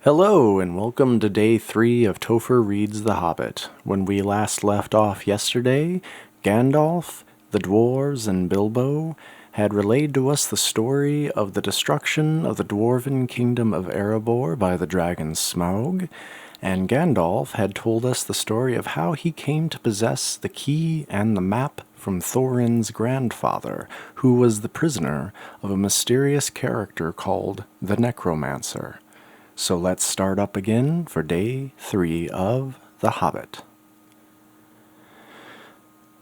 Hello, and welcome to Day 3 of Topher Reads The Hobbit. When we last left off yesterday, Gandalf, the dwarves, and Bilbo had relayed to us the story of the destruction of the dwarven kingdom of Erebor by the dragon Smaug, and Gandalf had told us the story of how he came to possess the key and the map from Thorin's grandfather, who was the prisoner of a mysterious character called the Necromancer. So let's start up again for Day 3 of The Hobbit.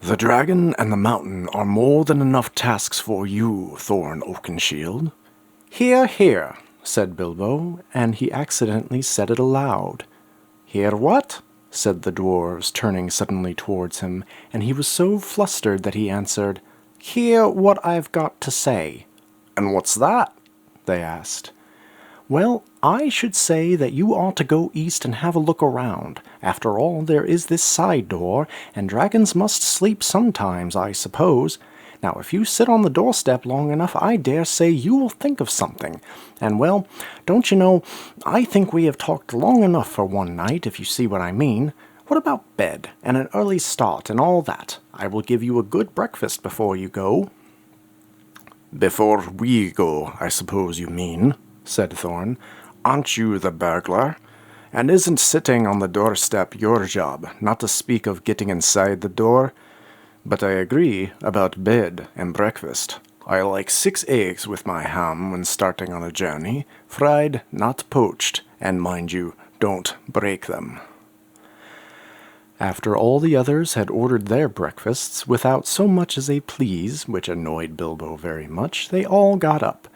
The dragon and the mountain are more than enough tasks for you, Thorin Oakenshield. Hear, hear, said Bilbo, and he accidentally said it aloud. Hear what? Said the dwarves, turning suddenly towards him, and he was so flustered that he answered, Hear what I've got to say. And what's that? They asked. Well, I should say that you ought to go east and have a look around. After all, there is this side door, and dragons must sleep sometimes, I suppose. Now, if you sit on the doorstep long enough, I dare say you will think of something. And, well, don't you know, I think we have talked long enough for one night, if you see what I mean. What about bed, and an early start, and all that? I will give you a good breakfast before you go. Before we go, I suppose you mean, said Thorin. Aren't you the burglar? And isn't sitting on the doorstep your job, not to speak of getting inside the door? But I agree about bed and breakfast. I like 6 eggs with my ham when starting on a journey, fried, not poached, and mind you, don't break them. After all the others had ordered their breakfasts without so much as a please, which annoyed Bilbo very much, they all got up.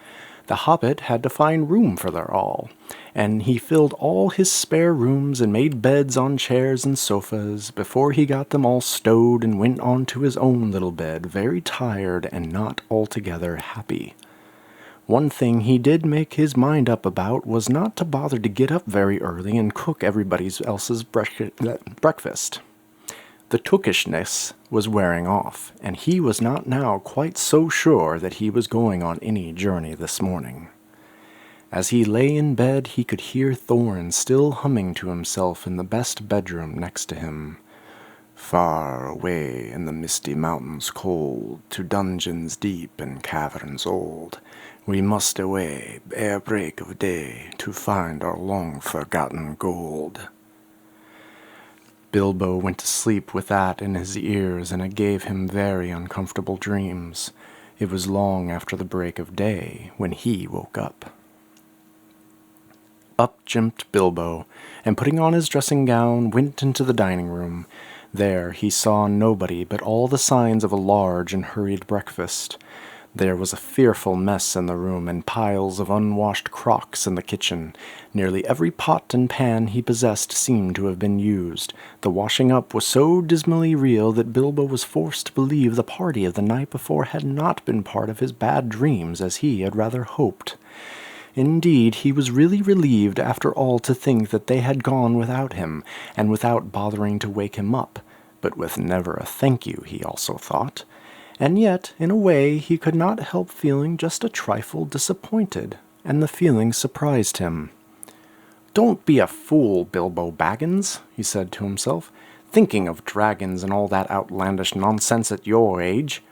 The hobbit had to find room for their all, and he filled all his spare rooms and made beds on chairs and sofas before he got them all stowed and went on to his own little bed, very tired and not altogether happy. One thing he did make his mind up about was not to bother to get up very early and cook everybody else's breakfast. The tookishness was wearing off, and he was not now quite so sure that he was going on any journey this morning. As he lay in bed, he could hear Thorin still humming to himself in the best bedroom next to him. Far away in the misty mountains cold, to dungeons deep and caverns old, we must away ere break of day to find our long-forgotten gold. Bilbo went to sleep with that in his ears, and it gave him very uncomfortable dreams. It was long after the break of day when he woke up. Up jumped Bilbo, and putting on his dressing gown, went into the dining room. There he saw nobody but all the signs of a large and hurried breakfast. There was a fearful mess in the room, and piles of unwashed crocks in the kitchen. Nearly every pot and pan he possessed seemed to have been used. The washing up was so dismally real that Bilbo was forced to believe the party of the night before had not been part of his bad dreams, as he had rather hoped. Indeed, he was really relieved after all to think that they had gone without him, and without bothering to wake him up, but with never a thank you, he also thought. And yet, in a way, he could not help feeling just a trifle disappointed, and the feeling surprised him. Don't be a fool, Bilbo Baggins, he said to himself, thinking of dragons and all that outlandish nonsense at your age.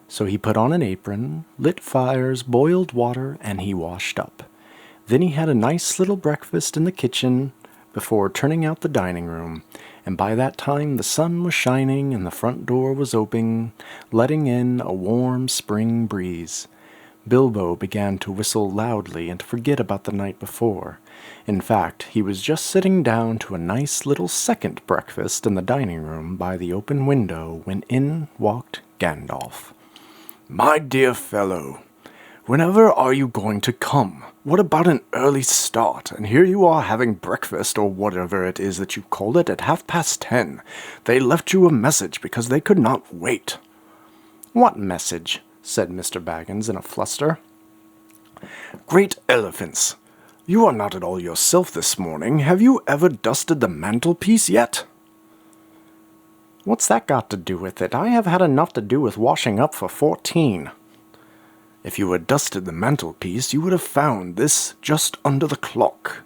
So he put on an apron, lit fires, boiled water, and he washed up. Then he had a nice little breakfast in the kitchen before turning out the dining room, and by that time the sun was shining and the front door was open, letting in a warm spring breeze. Bilbo began to whistle loudly and to forget about the night before. In fact, he was just sitting down to a nice little second breakfast in the dining room by the open window when in walked Gandalf. My dear fellow, whenever are you going to come? What about an early start? And here you are having breakfast, or whatever it is that you called it, at 10:30. They left you a message because they could not wait. What message? Said Mr. Baggins in a fluster. Great elephants! You are not at all yourself this morning. Have you ever dusted the mantelpiece yet? What's that got to do with it? I have had enough to do with washing up for 14. If you had dusted the mantelpiece, you would have found this just under the clock.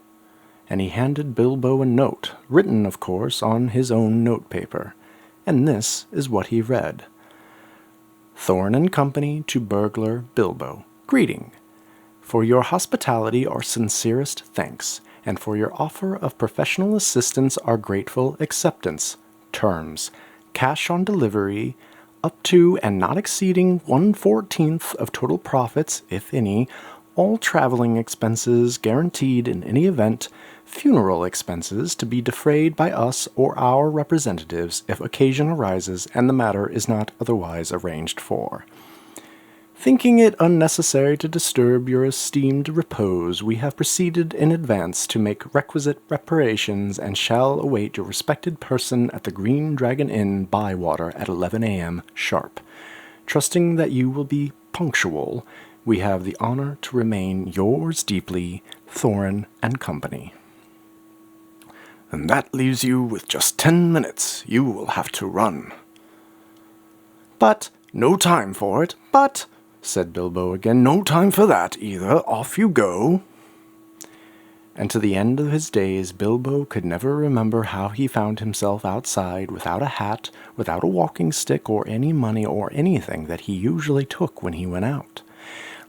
And he handed Bilbo a note, written, of course, on his own notepaper. And this is what he read. Thorn and Company to Burglar Bilbo. Greeting. For your hospitality our sincerest thanks, and for your offer of professional assistance our grateful acceptance. Terms. Cash on delivery, up to and not exceeding 1/14 of total profits, if any, all traveling expenses guaranteed in any event, funeral expenses to be defrayed by us or our representatives if occasion arises and the matter is not otherwise arranged for. Thinking it unnecessary to disturb your esteemed repose, we have proceeded in advance to make requisite reparations and shall await your respected person at the Green Dragon Inn, Bywater, at 11 a.m. sharp. Trusting that you will be punctual, we have the honor to remain yours deeply, Thorin and Company. And that leaves you with just 10 minutes. You will have to run. But no time for it. But, said Bilbo again, no time for that either. Off you go. And to the end of his days, Bilbo could never remember how he found himself outside without a hat, without a walking stick, or any money or anything that he usually took when he went out.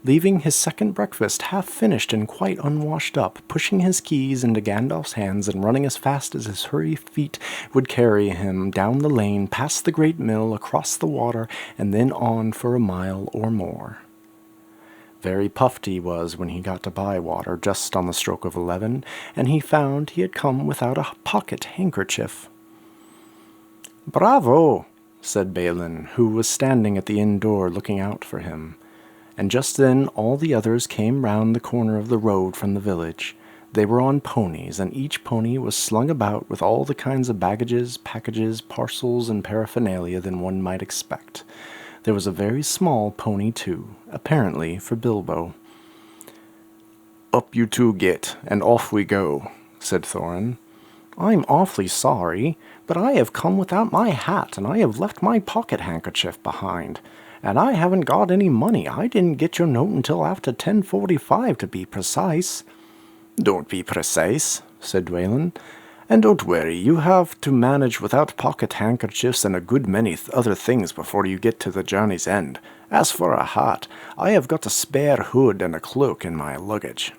Leaving his second breakfast half finished and quite unwashed up, pushing his keys into Gandalf's hands and running as fast as his hurry feet would carry him down the lane, past the great mill, across the water, and then on for a mile or more. Very puffed he was when he got to Bywater, just on the stroke of 11, and he found he had come without a pocket handkerchief. "Bravo!" said Balin, who was standing at the inn door looking out for him. And just then all the others came round the corner of the road from the village. They were on ponies, and each pony was slung about with all the kinds of baggages, packages, parcels, and paraphernalia than one might expect. There was a very small pony, too, apparently for Bilbo. "Up you two get, and off we go," said Thorin. "I'm awfully sorry, but I have come without my hat, and I have left my pocket handkerchief behind. And I haven't got any money. I didn't get your note until after 10:45, to be precise." "Don't be precise," said Dwalin. "And don't worry, you have to manage without pocket handkerchiefs and a good many other things before you get to the journey's end. As for a hat, I have got a spare hood and a cloak in my luggage."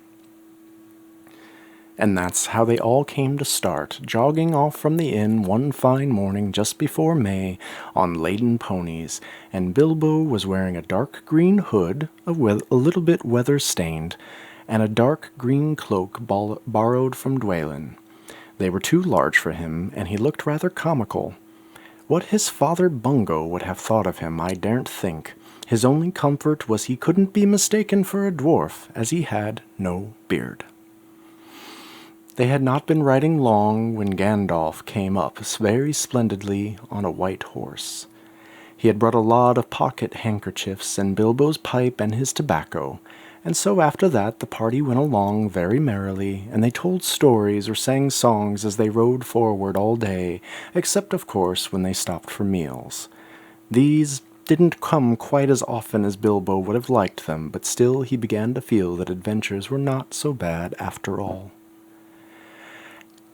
And that's how they all came to start, jogging off from the inn one fine morning just before May, on laden ponies, and Bilbo was wearing a dark green hood, a little bit weather-stained, and a dark green cloak borrowed from Dwalin. They were too large for him, and he looked rather comical. What his father Bungo would have thought of him, I daren't think. His only comfort was he couldn't be mistaken for a dwarf, as he had no beard. They had not been riding long when Gandalf came up very splendidly on a white horse. He had brought a lot of pocket handkerchiefs and Bilbo's pipe and his tobacco, and so after that the party went along very merrily, and they told stories or sang songs as they rode forward all day, except, of course, when they stopped for meals. These didn't come quite as often as Bilbo would have liked them, but still he began to feel that adventures were not so bad after all.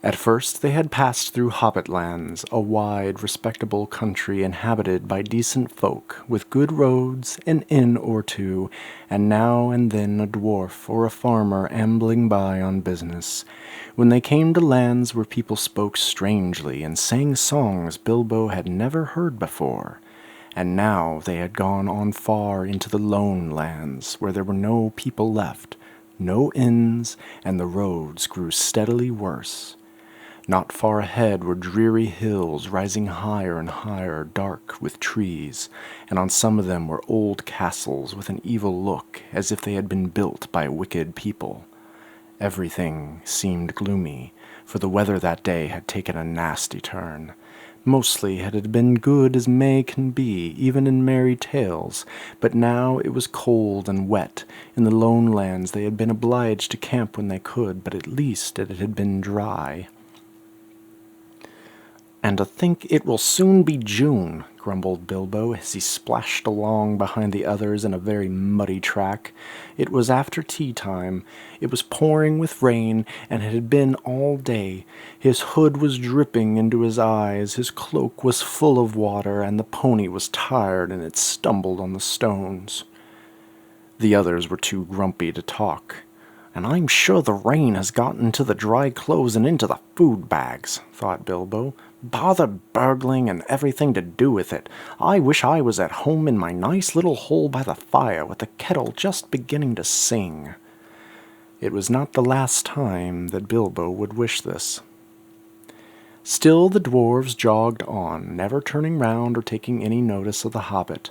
At first they had passed through Hobbit lands, a wide, respectable country inhabited by decent folk, with good roads, an inn or two, and now and then a dwarf or a farmer ambling by on business. When they came to lands where people spoke strangely and sang songs Bilbo had never heard before, and now they had gone on far into the lone lands, where there were no people left, no inns, and the roads grew steadily worse. Not far ahead were dreary hills rising higher and higher, dark with trees, and on some of them were old castles with an evil look, as if they had been built by wicked people. Everything seemed gloomy, for the weather that day had taken a nasty turn. Mostly it had been good as May can be, even in merry tales, but now it was cold and wet. In the lone lands they had been obliged to camp when they could, but at least it had been dry. "And to think it will soon be June," grumbled Bilbo as he splashed along behind the others in a very muddy track. It was after tea time. It was pouring with rain, and it had been all day. His hood was dripping into his eyes, his cloak was full of water, and the pony was tired and it stumbled on the stones. The others were too grumpy to talk. "And I'm sure the rain has gotten into the dry clothes and into the food bags," thought Bilbo. "Bother burgling and everything to do with it. I wish I was at home in my nice little hole by the fire with the kettle just beginning to sing." It was not the last time that Bilbo would wish this. Still the dwarves jogged on, never turning round or taking any notice of the hobbit.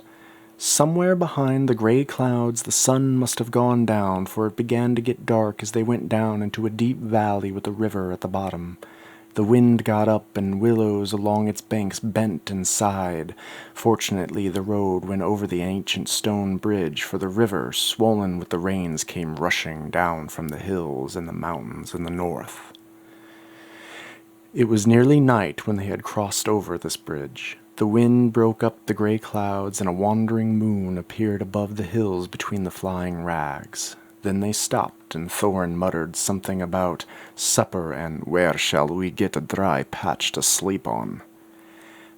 Somewhere behind the gray clouds the sun must have gone down, for it began to get dark as they went down into a deep valley with a river at the bottom. The wind got up, and willows along its banks bent and sighed. Fortunately, the road went over the ancient stone bridge, for the river, swollen with the rains, came rushing down from the hills and the mountains in the north. It was nearly night when they had crossed over this bridge. The wind broke up the gray clouds, and a wandering moon appeared above the hills between the flying rags. Then they stopped, and Thorin muttered something about supper and "where shall we get a dry patch to sleep on?"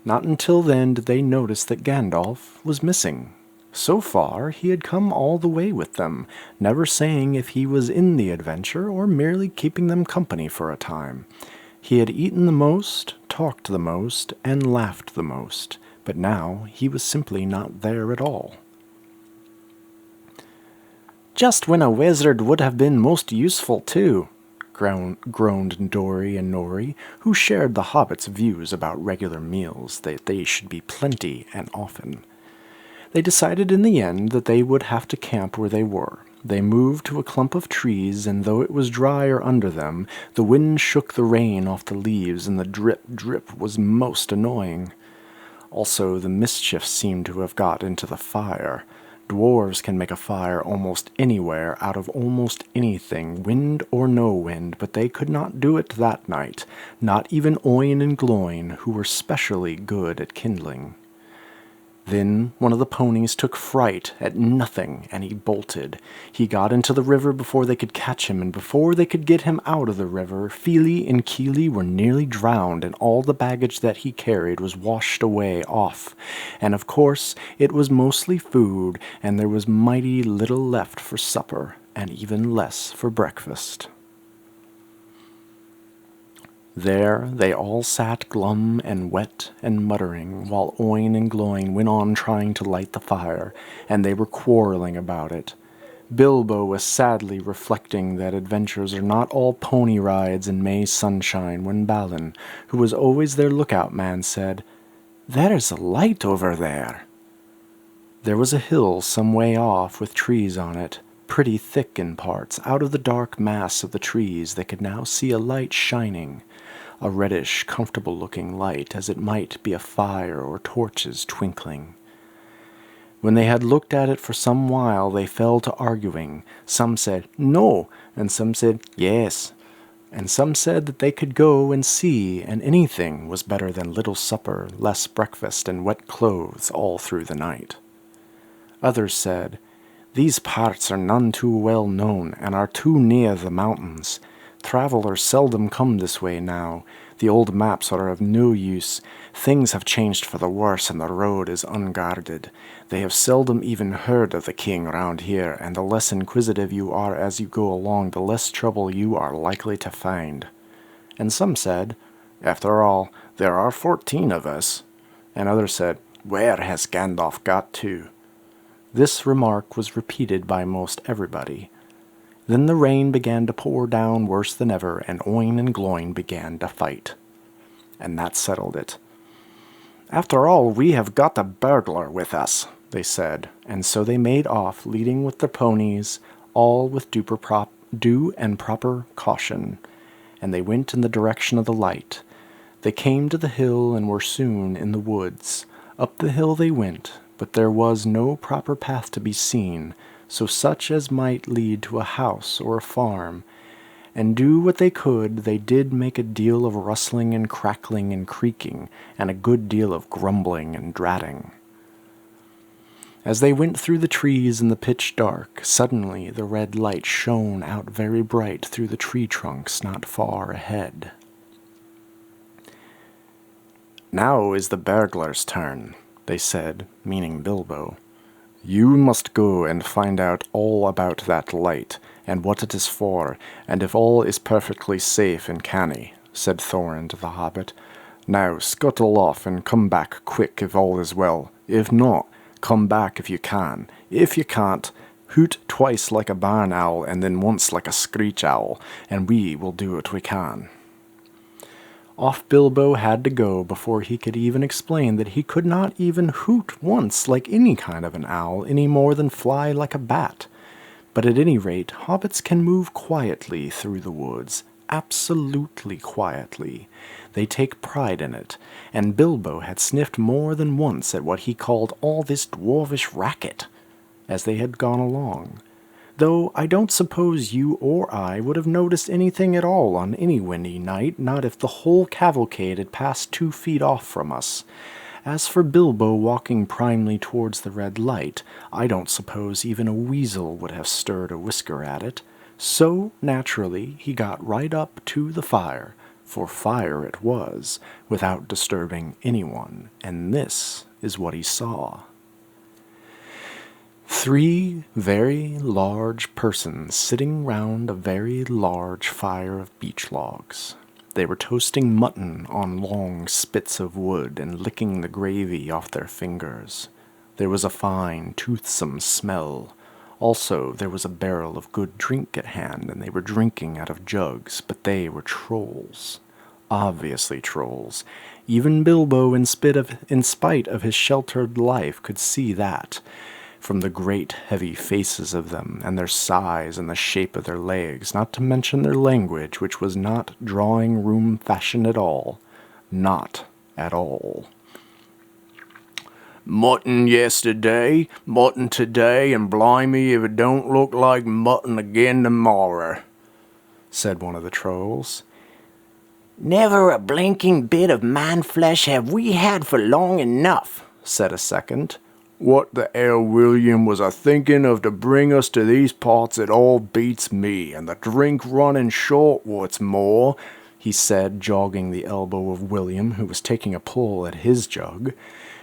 Not until then did they notice that Gandalf was missing. So far he had come all the way with them, never saying if he was in the adventure or merely keeping them company for a time. He had eaten the most, talked the most, and laughed the most, but now he was simply not there at all. "Just when a wizard would have been most useful, too," groaned Dori and Nori, who shared the hobbits' views about regular meals, that they should be plenty and often. They decided in the end that they would have to camp where they were. They moved to a clump of trees, and though it was drier under them, the wind shook the rain off the leaves, and the drip was most annoying. Also, the mischief seemed to have got into the fire. Dwarves can make a fire almost anywhere, out of almost anything, wind or no wind, but they could not do it that night, not even Oin and Gloin, who were specially good at kindling. Then one of the ponies took fright at nothing, and he bolted. He got into the river before they could catch him, and before they could get him out of the river, Fili and Kili were nearly drowned, and all the baggage that he carried was washed away off. And of course, it was mostly food, and there was mighty little left for supper, and even less for breakfast. There they all sat glum and wet and muttering, while Oin and Gloin went on trying to light the fire, and they were quarreling about it. Bilbo was sadly reflecting that adventures are not all pony rides and May sunshine, when Balin, who was always their lookout man, said, "There's a light over there." There was a hill some way off with trees on it, pretty thick in parts. Out of the dark mass of the trees they could now see a light shining. A reddish, comfortable-looking light, as it might be a fire or torches twinkling. When they had looked at it for some while, they fell to arguing. Some said, "No," and some said, "Yes," and some said that they could go and see, and anything was better than little supper, less breakfast, and wet clothes all through the night. Others said, "These parts are none too well known, and are too near the mountains. Travelers seldom come this way now. The old maps are of no use. Things have changed for the worse, and the road is unguarded. They have seldom even heard of the king round here, and the less inquisitive you are as you go along, the less trouble you are likely to find." And some said, "After all, there are 14 of us." And others said, "Where has Gandalf got to?" This remark was repeated by most everybody. Then the rain began to pour down worse than ever, and Oin and Gloin began to fight. And that settled it. "After all, we have got a burglar with us," they said, and so they made off, leading with their ponies, all with due and proper caution, and they went in the direction of the light. They came to the hill and were soon in the woods. Up the hill they went, but there was no proper path to be seen, so such as might lead to a house or a farm, and do what they could, they did make a deal of rustling and crackling and creaking, and a good deal of grumbling and dratting. As they went through the trees in the pitch dark, suddenly the red light shone out very bright through the tree trunks not far ahead. "Now is the burglar's turn," they said, meaning Bilbo. "You must go and find out all about that light, and what it is for, and if all is perfectly safe and canny," said Thorin to the hobbit. "Now scuttle off and come back quick if all is well. If not, come back if you can. If you can't, hoot twice like a barn owl and then once like a screech owl, and we will do what we can." Off Bilbo had to go before he could even explain that he could not even hoot once like any kind of an owl any more than fly like a bat. But at any rate, hobbits can move quietly through the woods, absolutely quietly. They take pride in it, and Bilbo had sniffed more than once at what he called all this dwarvish racket as they had gone along. Though I don't suppose you or I would have noticed anything at all on any windy night, not if the whole cavalcade had passed 2 feet off from us. As for Bilbo walking primely towards the red light, I don't suppose even a weasel would have stirred a whisker at it. So, naturally, he got right up to the fire, for fire it was, without disturbing anyone, and this is what he saw. 3 very large persons sitting round a very large fire of beech logs. They were toasting mutton on long spits of wood and licking the gravy off their fingers. There was a fine, toothsome smell. Also, there was a barrel of good drink at hand, and they were drinking out of jugs, but they were trolls. Obviously trolls. Even Bilbo, in spite of his sheltered life, could see that, from the great heavy faces of them, and their size and the shape of their legs, not to mention their language, which was not drawing-room fashion at all. Not at all. "Mutton yesterday, mutton today, and blimey if it don't look like mutton again tomorrow," said one of the trolls. "Never a blinking bit of man-flesh have we had for long enough," said a second. "What the hell William was a-thinking of to bring us to these parts it all beats me, and the drink running short what's more," he said, jogging the elbow of William, who was taking a pull at his jug.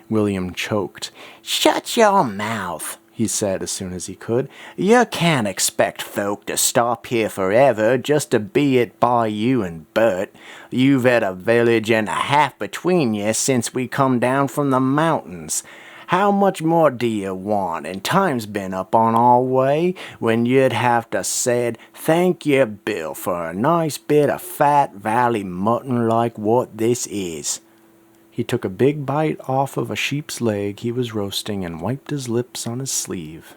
William choked. "Shut your mouth," he said as soon as he could. "You can't expect folk to stop here forever just to be it by you and Bert. You've had a village and a half between you since we come down from the mountains. How much more do you want? And time's been up on our way when you'd have to said, 'Thank you, Bill, for a nice bit of fat valley mutton like what this is.'" He took a big bite off of a sheep's leg he was roasting and wiped his lips on his sleeve.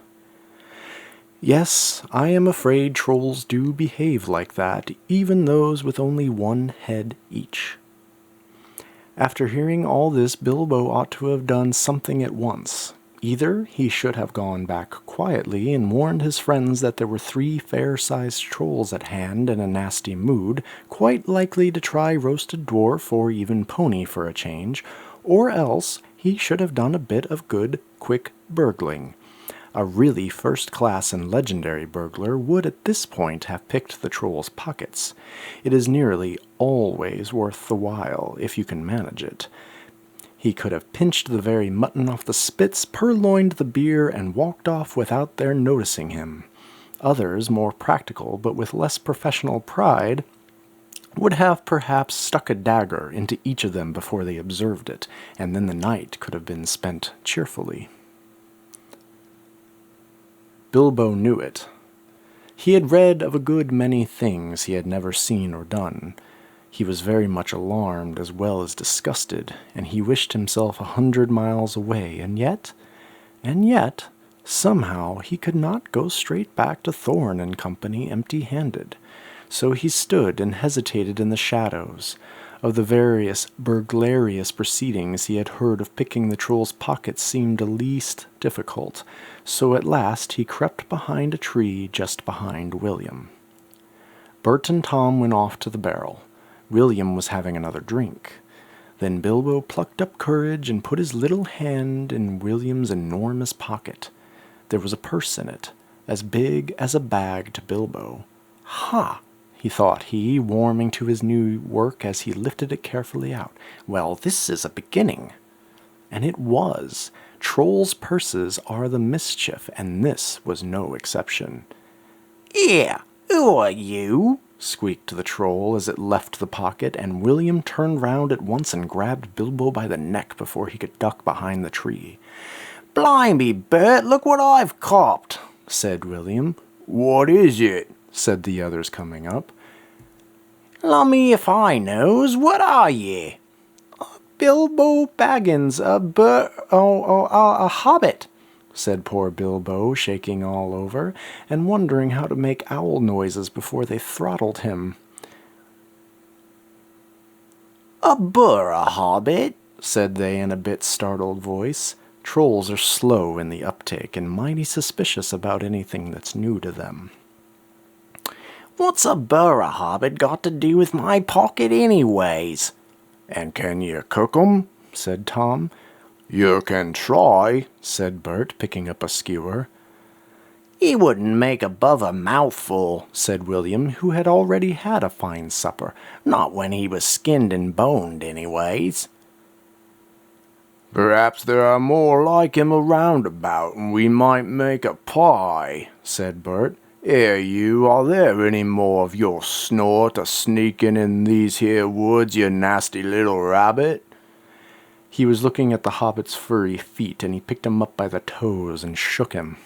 Yes, I am afraid trolls do behave like that, even those with only 1 head each. After hearing all this, Bilbo ought to have done something at once. Either he should have gone back quietly and warned his friends that there were 3 fair-sized trolls at hand in a nasty mood, quite likely to try roasted dwarf or even pony for a change, or else he should have done a bit of good, quick burgling. A really first-class and legendary burglar would at this point have picked the troll's pockets. It is nearly always worth the while, if you can manage it. He could have pinched the very mutton off the spits, purloined the beer, and walked off without their noticing him. Others, more practical but with less professional pride, would have perhaps stuck a dagger into each of them before they observed it, and then the night could have been spent cheerfully. Bilbo knew it. He had read of a good many things he had never seen or done. He was very much alarmed as well as disgusted, and he wished himself 100 miles away, and yet, somehow he could not go straight back to Thorin and Company empty-handed. So he stood and hesitated in the shadows. Of the various burglarious proceedings he had heard of picking the troll's pockets seemed the least difficult, so at last he crept behind a tree just behind William. Bert and Tom went off to the barrel. William was having another drink. Then Bilbo plucked up courage and put his little hand in William's enormous pocket. There was a purse in it, as big as a bag to Bilbo. Ha! thought he, warming to his new work as he lifted it carefully out. Well, this is a beginning. And it was. Trolls' purses are the mischief, and this was no exception. Yeah, who are you? Squeaked the troll as it left the pocket, and William turned round at once and grabbed Bilbo by the neck before he could duck behind the tree. Blimey, Bert, look what I've copped, said William. What is it? Said the others coming up. Lummy if I knows, what are ye? Bilbo Baggins, a hobbit, said poor Bilbo, shaking all over, and wondering how to make owl noises before they throttled him. A hobbit, said they in a bit startled voice. Trolls are slow in the uptake and mighty suspicious about anything that's new to them. What's a hobbit got to do with my pocket anyways? And can you cook 'em? Said Tom. You can try, said Bert, picking up a skewer. He wouldn't make above a mouthful, said William, who had already had a fine supper. Not when he was skinned and boned, anyways. Perhaps there are more like him around about, and we might make a pie, said Bert. Here you, are there any more of your snort a-sneaking in these here woods, you nasty little rabbit? He was looking at the hobbit's furry feet, and he picked him up by the toes and shook him.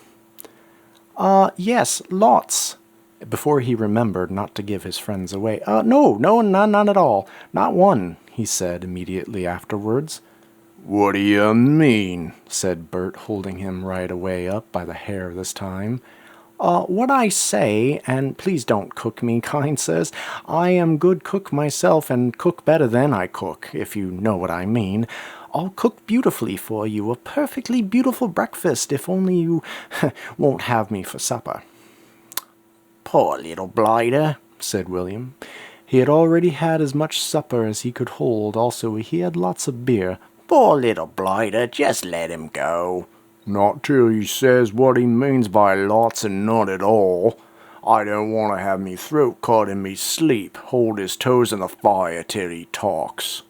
Yes, lots. Before he remembered not to give his friends away. No, none at all. Not one, he said immediately afterwards. What do you mean? Said Bert, holding him right away up by the hair this time. What I say, and please don't cook me, kind sirs. I am good cook myself, and cook better than I cook, if you know what I mean. I'll cook beautifully for you, a perfectly beautiful breakfast, if only you won't have me for supper. Poor little blighter, said William. He had already had as much supper as he could hold, also he had lots of beer. Poor little blighter, just let him go. Not till he says what he means by lots and not at all. I don't want to have me throat cut in me sleep, hold his toes in the fire till he talks.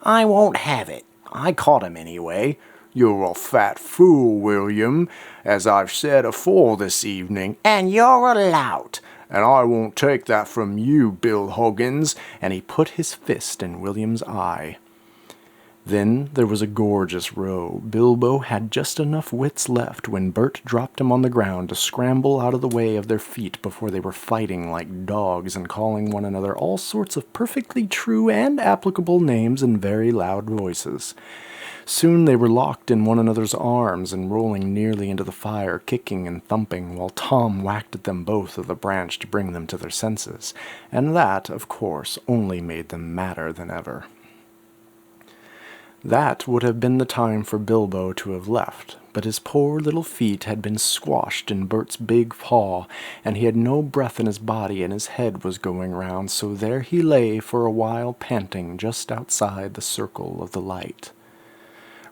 I won't have it. I caught him anyway. You're a fat fool, William, as I've said afore this evening. And you're a lout. And I won't take that from you, Bill Huggins. And he put his fist in William's eye. Then there was a gorgeous row. Bilbo had just enough wits left when Bert dropped him on the ground to scramble out of the way of their feet before they were fighting like dogs and calling one another all sorts of perfectly true and applicable names in very loud voices. Soon they were locked in one another's arms and rolling nearly into the fire, kicking and thumping, while Tom whacked at them both with a branch to bring them to their senses, and that, of course, only made them madder than ever. That would have been the time for Bilbo to have left, but his poor little feet had been squashed in Bert's big paw, and he had no breath in his body, and his head was going round, so there he lay for a while panting just outside the circle of the light.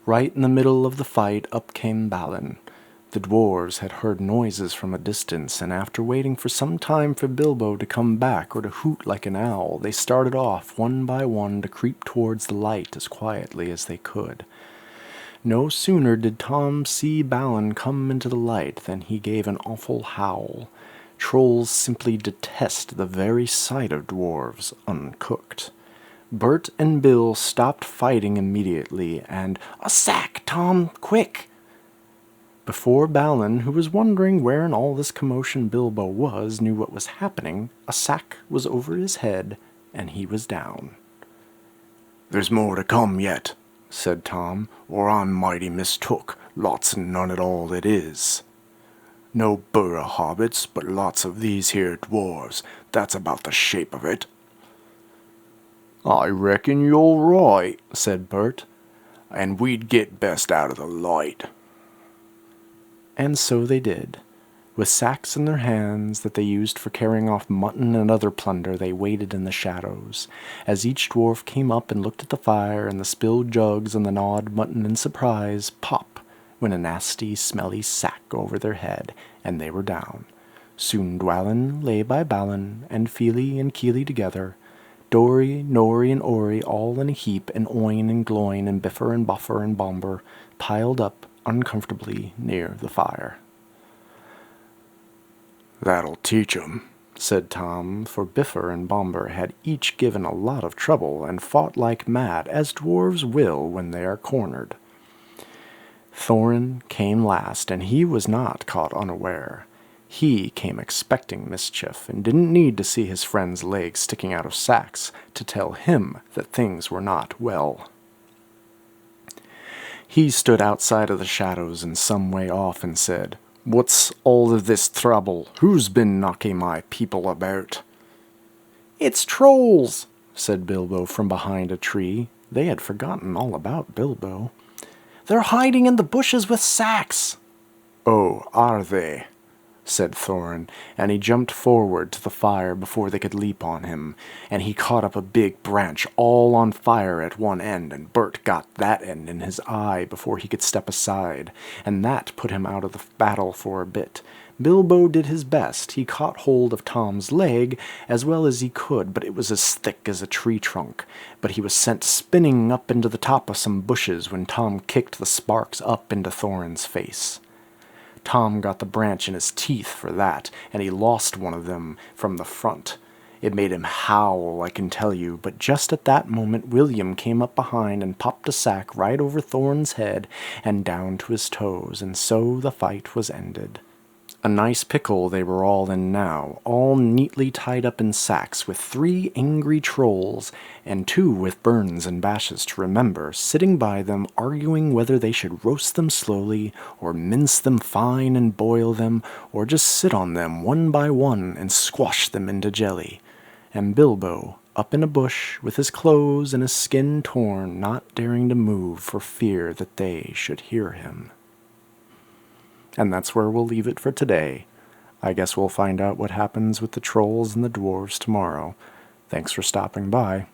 Right in the middle of the fight up came Balin. The dwarves had heard noises from a distance, and after waiting for some time for Bilbo to come back or to hoot like an owl, they started off one by one to creep towards the light as quietly as they could. No sooner did Tom see Balin come into the light than he gave an awful howl. Trolls simply detest the very sight of dwarves uncooked. Bert and Bill stopped fighting immediately, and, "A sack, Tom, quick!" Before Balin, who was wondering where in all this commotion Bilbo was, knew what was happening, a sack was over his head, and he was down. "There's more to come yet," said Tom, "or I'm mighty mistook. Lots and none at all it is. No burra hobbits, but lots of these here dwarves. That's about the shape of it." "I reckon you're right," said Bert. "And we'd get best out of the light." And so they did. With sacks in their hands that they used for carrying off mutton and other plunder, they waited in the shadows. As each dwarf came up and looked at the fire and the spilled jugs and the gnawed mutton in surprise, pop went a nasty, smelly sack over their head, and they were down. Soon Dwalin lay by Balin, and Feely and Keely together, Dory, Nori, and Ori all in a heap, and Oin and Gloin and Biffer and Buffer and Bomber piled up uncomfortably near the fire. "That'll teach 'em," said Tom, for Biffer and Bomber had each given a lot of trouble and fought like mad, as dwarves will when they are cornered. Thorin came last, and he was not caught unaware. He came expecting mischief, and didn't need to see his friend's legs sticking out of sacks to tell him that things were not well. He stood outside of the shadows and some way off and said, "What's all of this trouble? Who's been knocking my people about?" "It's trolls," said Bilbo from behind a tree. They had forgotten all about Bilbo. "They're hiding in the bushes with sacks." "Oh, are they?" said Thorin, and he jumped forward to the fire before they could leap on him, and he caught up a big branch all on fire at one end, and Bert got that end in his eye before he could step aside, and that put him out of the battle for a bit. Bilbo did his best. He caught hold of Tom's leg as well as he could, but it was as thick as a tree trunk. But he was sent spinning up into the top of some bushes when Tom kicked the sparks up into Thorin's face. Tom got the branch in his teeth for that, and he lost one of them from the front. It made him howl, I can tell you, but just at that moment William came up behind and popped a sack right over Thorin's head and down to his toes, and so the fight was ended. A nice pickle they were all in now, all neatly tied up in sacks, with 3 angry trolls, and 2 with burns and bashes to remember, sitting by them arguing whether they should roast them slowly, or mince them fine and boil them, or just sit on them one by one and squash them into jelly. And Bilbo, up in a bush, with his clothes and his skin torn, not daring to move for fear that they should hear him. And that's where we'll leave it for today. I guess we'll find out what happens with the trolls and the dwarves tomorrow. Thanks for stopping by.